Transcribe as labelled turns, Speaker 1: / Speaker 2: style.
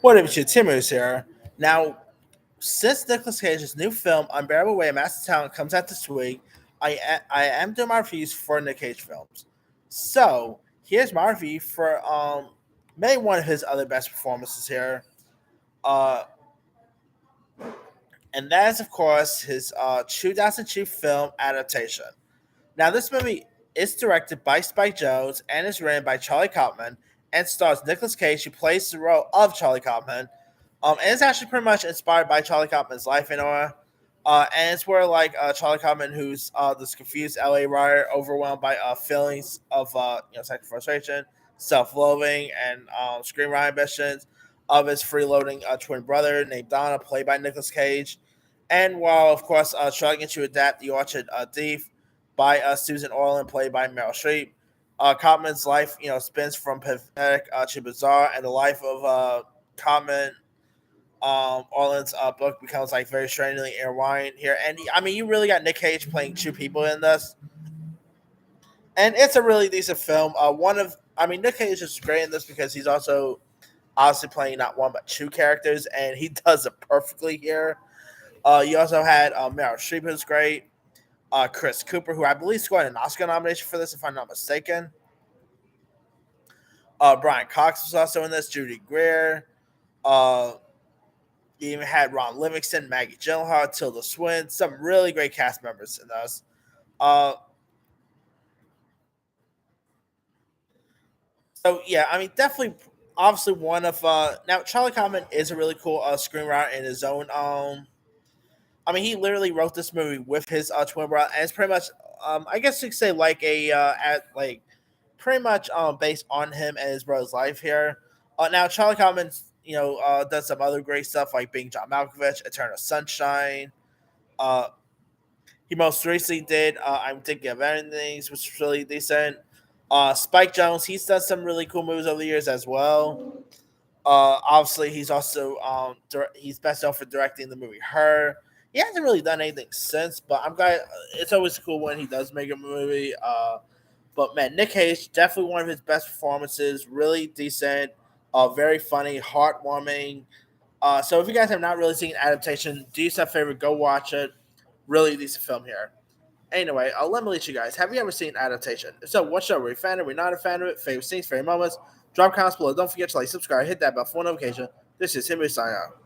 Speaker 1: What up, you Timmers here. Now, since Nicolas Cage's new film, Unbearable Weight of Massive Talent, comes out this week, I am doing my reviews for Nick Cage films. So, here's my review for maybe one of his other best performances here. Uh, and that is, of course, his 2002 film, Adaptation. Now, this movie is directed by Spike Jonze and is written by Charlie Kaufman and stars Nicolas Cage, who plays the role of Charlie Kaufman. And it's actually pretty much inspired by Charlie Kaufman's life in awe. And it's where Charlie Kaufman, who's this confused LA writer, overwhelmed by feelings of sexual frustration, self-loathing, and screenwriting ambitions of his freeloading twin brother named Donna, played by Nicolas Cage. And while of course struggling to adapt The Orchard Thief by Susan Orlean, played by Meryl Streep. Kaufman's life, spins from pathetic to bizarre, and the life of Kaufman Orland's book becomes like very strangely intertwined here. And I mean, you really got Nick Cage playing two people in this, and it's a really decent film. Nick Cage is great in this because he's also obviously playing not one but two characters, and he does it perfectly here. You also had Meryl Streep, who's great. Chris Cooper, who I believe scored an Oscar nomination for this, if I'm not mistaken. Brian Cox was also in this. Judy Greer. You even had Ron Livingston, Maggie Gyllenhaal, Tilda Swinton, some really great cast members in this. Definitely, obviously one of now Charlie Kaufman is a really cool screenwriter in his own. He literally wrote this movie with his twin brother, and it's pretty much, I guess you could say like pretty much based on him and his brother's life here. Now Charlie Kaufman, does some other great stuff like being John Malkovich, Eternal Sunshine. He most recently did I'm Thinking of Endings, which is really decent. Spike Jonze, he's done some really cool movies over the years as well. Obviously, he's also he's best known for directing the movie Her. He hasn't really done anything since, but I'm glad. It's always cool when he does make a movie. But man, Nick Cage, definitely one of his best performances. Really decent, very funny, heartwarming. So if you guys have not really seen Adaptation, do yourself a favor, go watch it. Really decent film here. Anyway, let me let you guys. Have you ever seen Adaptation? If so, what show? Were you a fan of it? Were you not a fan of it? Favorite scenes, favorite moments? Drop comments below. Don't forget to like, subscribe, hit that bell for notification. This is Henry signing out.